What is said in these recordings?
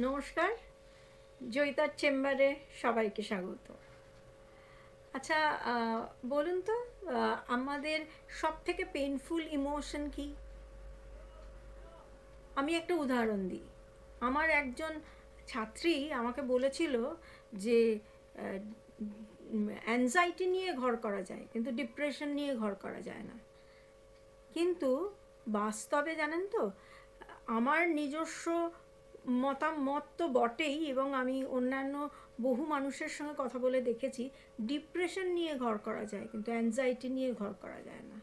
নমস্কার, জয়িতার চেম্বারে সবাইকে স্বাগত। আচ্ছা, বলুন তো, আমাদের সব থেকে পেইনফুল ইমোশন কি? আমি একটা উদাহরণ দিই। আমার একজন ছাত্রী আমাকে বলেছিল যে অ্যাংজাইটি নিয়ে ঘর করা যায়, কিন্তু ডিপ্রেশন নিয়ে ঘর করা যায় না। কিন্তু বাস্তবে জানেন তো, আমার নিজস্ব মতামত তো বটেই, এবং আমি অন্যান্য বহু মানুষের সঙ্গে কথা বলে দেখেছি ডিপ্রেশন নিয়ে ঘর করা যায়, কিন্তু অ্যাংজাইটি নিয়ে ঘর করা যায় না।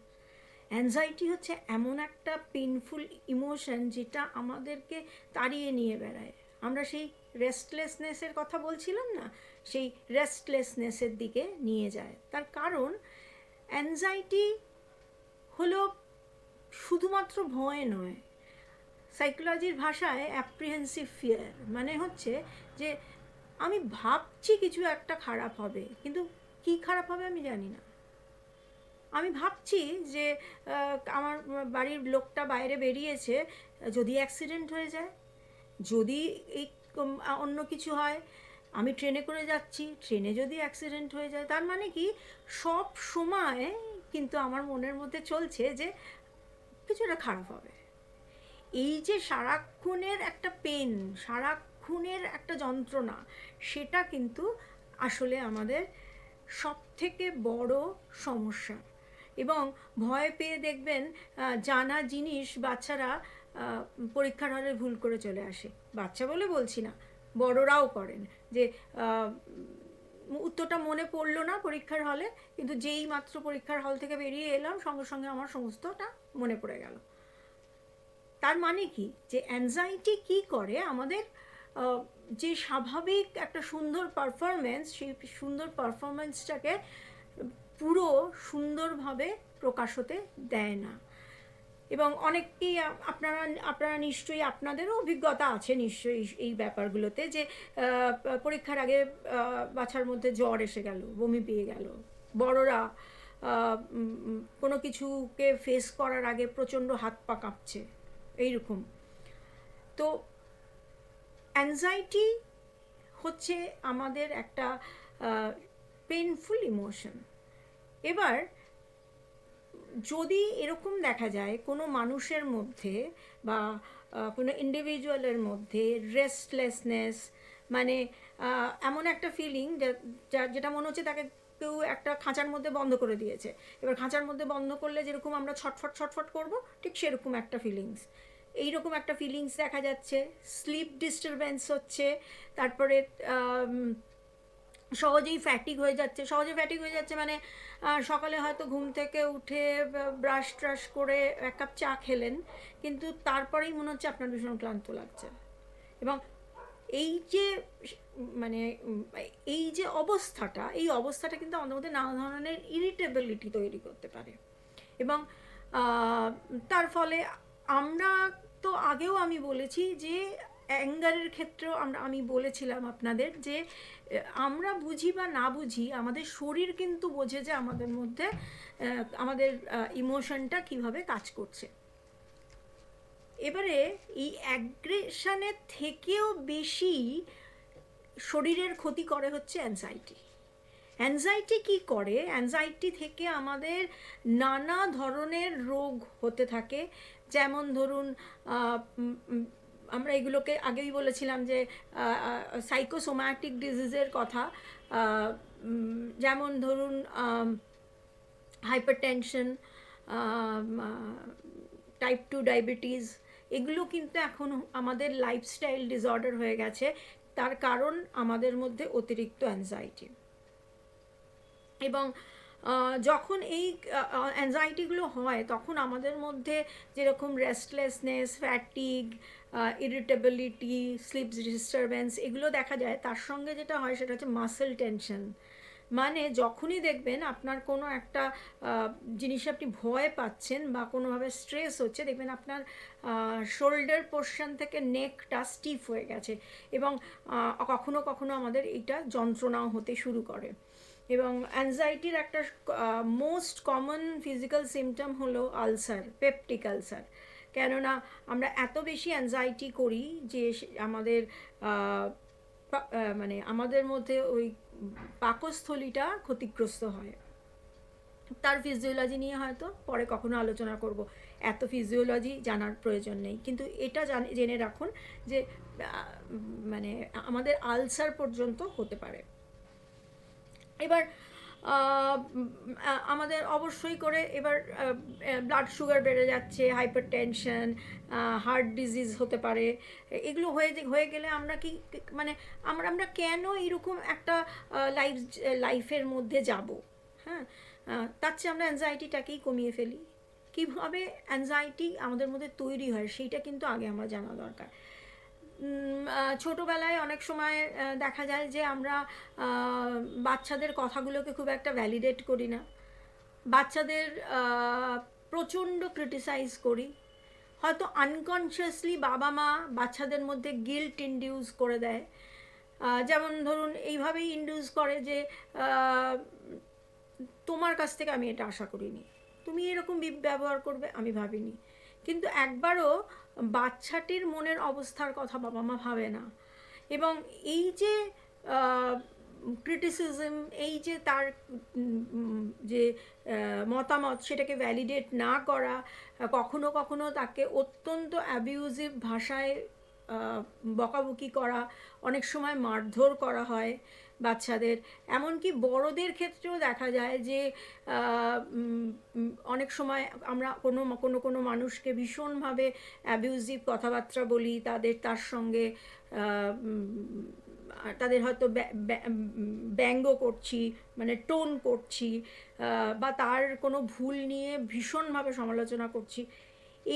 অ্যাংজাইটি হচ্ছে এমন একটা পেইনফুল ইমোশন যেটা আমাদেরকে তাড়িয়ে নিয়ে বেড়ায়। আমরা সেই রেস্টলেসনেসের কথা বলছিলাম না, সেই রেস্টলেসনেসের দিকে নিয়ে যায়। তার কারণ অ্যাংজাইটি হলো শুধুমাত্র ভয় নয়, সাইকোলজির ভাষায় অ্যাপ্রিহেন্সিভ ফিয়ার, মানে হচ্ছে যে আমি ভাবছি কিছু একটা খারাপ হবে, কিন্তু কি খারাপ হবে আমি জানি না। আমি ভাবছি যে আমার বাড়ির লোকটা বাইরে বেরিয়েছে, যদি অ্যাক্সিডেন্ট হয়ে যায়, যদি এই অন্য কিছু হয়, আমি ট্রেনে করে যাচ্ছি, ট্রেনে যদি অ্যাক্সিডেন্ট হয়ে যায়, তার মানে কি সব সময় কিন্তু আমার মনের মধ্যে চলছে যে কিছু একটা খারাপ হবে। এই যে সারাক্ষণের একটা পেন, সারাক্ষণের একটা যন্ত্রণা, সেটা কিন্তু আসলে আমাদের সব থেকে বড় সমস্যা। এবং ভয় পেয়ে দেখবেন জানা জিনিস বাচ্চারা পরীক্ষার হলে ভুল করে চলে আসে। বাচ্চা বলে বলছি না, বড়রাও করেন, যে উত্তরটা মনে পড়লো না পরীক্ষার হলে, কিন্তু যেই মাত্র পরীক্ষার হল থেকে বেরিয়ে এলাম সঙ্গে সঙ্গে আমার সমস্তটা মনে পড়ে গেল। তার মানে কি, যে অ্যাংজাইটি কি করে, আমাদের যে স্বাভাবিক একটা সুন্দর পারফরমেন্স, সেই সুন্দর পারফরমেন্সটাকে পুরো সুন্দরভাবে প্রকাশ হতে দেয় না। এবং অনেককেই আপনারা নিশ্চয়ই, আপনাদেরও অভিজ্ঞতা আছে নিশ্চয়ই এই ব্যাপারগুলোতে, যে পরীক্ষার আগে বাচ্চার মধ্যে জ্বর এসে গেল, বমি পেয়ে গেল। বড়রা কোনো কিছুকে ফেস করার আগে প্রচণ্ড হাত পা কাঁপছে, এইরকম। তো অ্যাংজাইটি হচ্ছে আমাদের একটা পেইনফুল ইমোশন। এবার যদি এরকম দেখা যায় কোনো মানুষের মধ্যে বা কোনো ইন্ডিভিজুয়ালের মধ্যে রেস্টলেসনেস, মানে এমন একটা ফিলিং যেটা মনে হচ্ছে তাকে কেউ একটা খাঁচার মধ্যে বন্ধ করে দিয়েছে। এবার খাঁচার মধ্যে বন্ধ করলে যেরকম আমরা ছটফট ছটফট করবো, ঠিক সেরকম একটা ফিলিংস, এইরকম একটা ফিলিংস দেখা যাচ্ছে। স্লিপ ডিস্টারবেন্স হচ্ছে, তারপরে সহজেই ফ্যাটিক হয়ে যাচ্ছে। সহজে ফ্যাটিক হয়ে যাচ্ছে মানে সকালে হয়তো ঘুম থেকে উঠে ব্রাশ ট্রাশ করে এক কাপ চা খেলেন, কিন্তু তারপরেই মনে হচ্ছে আপনার ভীষণ ক্লান্ত লাগছে। এবং এই যে মানে এই যে অবস্থাটা, এই অবস্থাটা কিন্তু আমাদের মধ্যে নানা ধরনের ইরিটেবিলিটি তৈরি করতে পারে। এবং তার ফলে আমরা তো আগেও আমি বলেছি যে অ্যাঙ্গারের ক্ষেত্রেও আমি বলেছিলাম আপনাদের যে আমরা বুঝি বা না বুঝি, আমাদের শরীর কিন্তু বোঝে যে আমাদের মধ্যে আমাদের ইমোশনটা কিভাবে কাজ করছে। এবারে এই অ্যাগ্রেশনের থেকেও বেশি শরীরের ক্ষতি করে হচ্ছে অ্যাংজাইটি। অ্যাংজাইটি কি করে, অ্যাংজাইটি থেকে আমাদের নানা ধরনের রোগ হতে থাকে। যেমন ধরুন, আমরা এগুলোকে আগেই বলেছিলাম যে সাইকোসোম্যাটিক ডিজিজের কথা, যেমন ধরুন হাইপারটেনশন, টাইপ 2 ডায়াবেটিস, এগুলো কিন্তু এখন আমাদের লাইফস্টাইল ডিসঅর্ডার হয়ে গেছে। তার কারণ আমাদের মধ্যে অতিরিক্ত অ্যাংজাইটি। এবং যখন এই অ্যাংজাইটিগুলো হয়, তখন আমাদের মধ্যে যেরকম restlessness, fatigue, irritability, sleep disturbance, এগুলো দেখা যায়, তার সঙ্গে যেটা হয় সেটা হচ্ছে মাসেল টেনশন। মানে যখনই দেখবেন আপনার কোনো একটা জিনিসে আপনি ভয় পাচ্ছেন বা কোনোভাবে স্ট্রেস হচ্ছে, দেখবেন আপনার শোল্ডার পোর্শন থেকে নেকটা স্টিফ হয়ে গেছে। এবং কখনো কখনো আমাদের এইটা যন্ত্রণাও হতে শুরু করে। এবং অ্যাংজাইটির একটা মোস্ট কমন ফিজিক্যাল সিমটম হলো আলসার, পেপটিক আলসার। কেননা আমরা এত বেশি অ্যাংজাইটি করি যে আমাদের মানে আমাদের মধ্যে ওই পাকস্থলীটা ক্ষতিগ্রস্ত হয়। তার ফিজিওলজি নিয়ে হয়তো পরে কখনো আলোচনা করব, এত ফিজিওলজি জানার প্রয়োজন নেই, কিন্তু এটা জেনে রাখুন যে মানে আমাদের আলসার পর্যন্ত হতে পারে। এবার আমাদের অবশ্যই করে এবার ব্লাড সুগার বেড়ে যাচ্ছে, হাইপার টেনশন, হার্ট ডিজিজ হতে পারে। এগুলো হয়ে গেলে আমরা কি মানে আমরা কেন এরকম একটা লাইফের মধ্যে যাব? হ্যাঁ, তার চেয়ে আমরা অ্যাংজাইটিটাকেই কমিয়ে ফেলি। কীভাবে অ্যাংজাইটি আমাদের মধ্যে তৈরি হয় সেইটা কিন্তু আগে আমরা জানা দরকার। ছোটোবেলায় অনেক সময় দেখা যায় যে আমরা বাচ্চাদের কথাগুলোকে খুব একটা ভ্যালিডেট করি না, বাচ্চাদের প্রচণ্ড ক্রিটিসাইজ করি, হয়তো আনকনসিয়াসলি বাবা মা বাচ্চাদের মধ্যে গিল্ট ইনডিউস করে দেয়। যেমন ধরুন এইভাবেই ইনডিউস করে যে তোমার কাছ থেকে আমি এটা আশা করিনি, তুমি এরকম ব্যবহার করবে আমি ভাবিনি। কিন্তু একবারও বাচ্চাটির মনের অবস্থার কথা বাবা মা ভাবে না। এবং এই যে ক্রিটিসিজম, এই যে তার যে মতামত সেটাকে ভ্যালিডেট না করা, কখনো কখনো তাকে অত্যন্ত অ্যাবিউজিভ ভাষায় বকাবকি করা, অনেক সময় মারধর করা হয় বাচ্চাদের। এমনকি বড়দের ক্ষেত্রেও দেখা যায় যে অনেক সময় আমরা কোনো মানুষকে ভীষণভাবে অ্যাবিউজিভ কথাবার্তা বলি, তার সঙ্গে তাদের হয়তো ব্যঙ্গ করছি, মানে টোন করছি, বা তার কোনো ভুল নিয়ে ভীষণভাবে সমালোচনা করছি।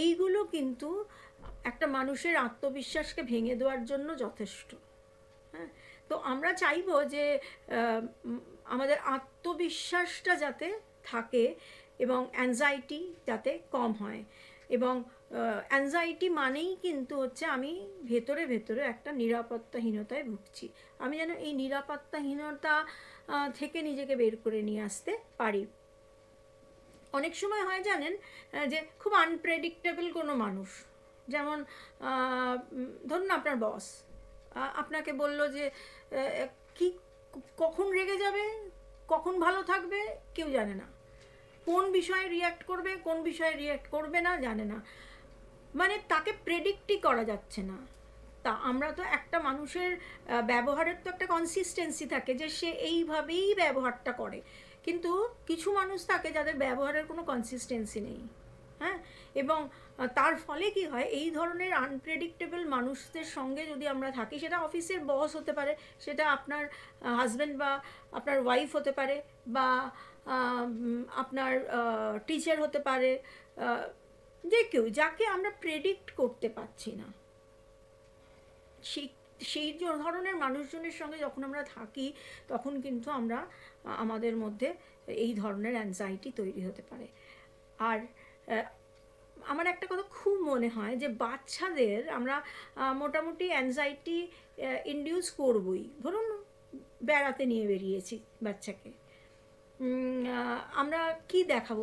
এইগুলো কিন্তু একটা মানুষের আত্মবিশ্বাসকে ভেঙে দেওয়ার জন্য যথেষ্ট। হ্যাঁ, তো আমরা চাইবো যে আমাদের আত্মবিশ্বাসটা যাতে থাকে এবং অ্যাংজাইটি যাতে কম হয়। এবং অ্যাংজাইটি মানেই কিন্তু হচ্ছে আমি ভেতরে ভেতরে একটা নিরাপত্তাহীনতায় ভুগছি, আমি যেন এই নিরাপত্তাহীনতা থেকে নিজেকে বের করে নিয়ে আসতে পারি। অনেক সময় হয় জানেন যে খুব আনপ্রেডিক্টেবল কোনো মানুষ, যেমন ধরুন আপনার বস আপনাকে বলল যে কি কখন রেগে যাবে, কখন ভালো থাকবে কেউ জানে না, কোন বিষয়ে রিয়্যাক্ট করবে কোন বিষয়ে রিয়্যাক্ট করবে না জানে না, মানে তাকে প্রেডিক্টই করা যাচ্ছে না। তা আমরা তো একটা মানুষের ব্যবহারের তো একটা কনসিস্টেন্সি থাকে যে সে এইভাবেই ব্যবহারটা করে, কিন্তু কিছু মানুষ থাকে যাদের ব্যবহারের কোনো কনসিস্টেন্সি নেই। হ্যাঁ, এবং তার ফলে কি হয়, এই ধরনের আনপ্রেডিক্টেবল মানুষদের সঙ্গে যদি আমরা থাকি, সেটা অফিসের বস হতে পারে, সেটা আপনার হাজব্যান্ড বা আপনার ওয়াইফ হতে পারে, বা আপনার টিচার হতে পারে, যে কেউ যাকে আমরা প্রেডিক্ট করতে পারছি না, সেই ধরনের মানুষজনের সঙ্গে যখন আমরা থাকি তখন কিন্তু আমাদের মধ্যে এই ধরনের অ্যাংজাইটি তৈরি হতে পারে। আর আমার একটা কথা খুব মনে হয় যে বাচ্চাদের আমরা মোটামুটি অ্যাংজাইটি ইনডিউস করবই। ধরুন বেড়াতে নিয়ে বেরিয়েছি বাচ্চাকে, আমরা কি দেখাবো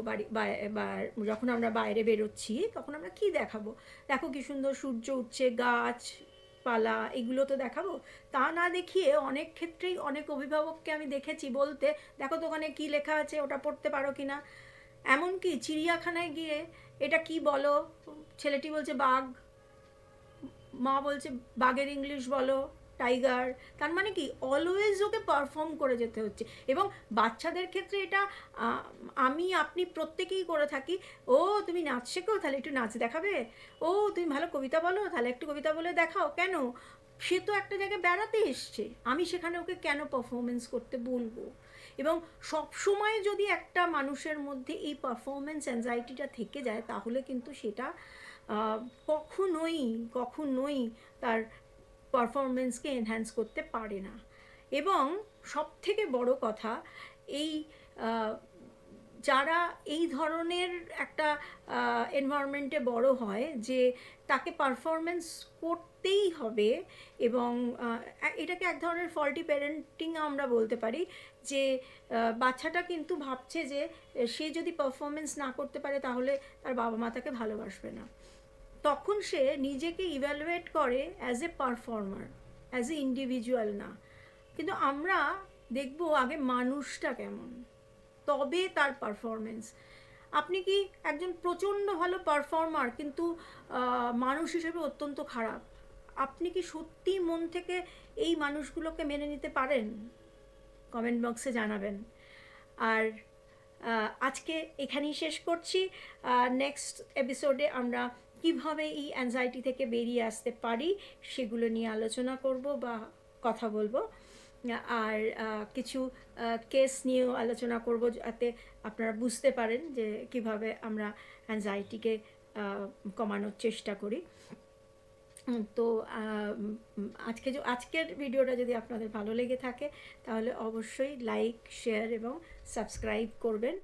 যখন আমরা বাইরে বেরোচ্ছি তখন আমরা কি দেখাবো, দেখো কি সুন্দর সূর্য উঠছে, গাছপালা, এগুলো তো দেখাবো। তা না দেখিয়ে অনেক ক্ষেত্রেই অনেক অভিভাবককে আমি দেখেছি বলতে, দেখো তো ওখানে কী লেখা আছে, ওটা পড়তে পারো কি না। এমনকি চিড়িয়াখানায় গিয়ে এটা কি বলো, ছেলেটি বলছে বাঘ, মা বলছে বাঘের ইংলিশ বলো টাইগার। তার মানে কি অলওয়েজ ওকে পারফর্ম করে যেতে হচ্ছে। এবং বাচ্চাদের ক্ষেত্রে এটা আপনি প্রত্যেকেই করে থাকি, ও তুমি নাচ শেখো তাহলে একটু নাচ দেখাবে, ও তুমি ভালো কবিতা বলো তাহলে একটু কবিতা বলে দেখাও। কেন, সে তো একটা জায়গায় বেড়াতে এসছে, আমি সেখানে ওকে কেন পারফরমেন্স করতে বলবো? এবং সব সময় যদি একটা মানুষের মধ্যে এই পারফরমেন্স অ্যাংজাইটিটা থেকে যায় তাহলে কিন্তু সেটা কখনোই তার পারফরমেন্সকে এনহ্যান্স করতে পারে না। এবং সবথেকে বড় কথা, এই যারা এই ধরনের একটা এনভায়রনমেন্টে বড় হয় যে তাকে পারফরমেন্স করতেই হবে, এবং এটাকে এক ধরনের ফল্টি প্যারেন্টিং আমরা বলতে পারি, যে বাচ্চাটা কিন্তু ভাবছে যে সে যদি পারফরমেন্স না করতে পারে তাহলে তার বাবা মা তাকে ভালোবাসবে না। তখন সে নিজেকে ইভ্যালুয়েট করে as a performer, as a individual না। কিন্তু আমরা দেখব আগে মানুষটা কেমন, তবে তার পারফরমেন্স। আপনি কি একজন প্রচণ্ড ভালো পারফর্মার কিন্তু মানুষ হিসেবে অত্যন্ত খারাপ, আপনি কি সত্যি মন থেকে এই মানুষগুলোকে মেনে নিতে পারেন? কমেন্ট বক্সে জানাবেন। আর আজকে এখানেই শেষ করছি। নেক্সট এপিসোডে আমরা কিভাবে এই অ্যাংজাইটি থেকে বেরিয়ে আসতে পারি সেগুলো নিয়ে আলোচনা করব বা কথা বলবো। আর কিছু কেস নিয়েও আলোচনা করব, যাতে আপনারা বুঝতে পারেন যে কিভাবে আমরা অ্যাংজাইটিকে কমানোর চেষ্টা করি। তো আজকের ভিডিওটা যদি আপনাদের ভালো লেগে থাকে তাহলে অবশ্যই লাইক, শেয়ার এবং সাবস্ক্রাইব করবেন।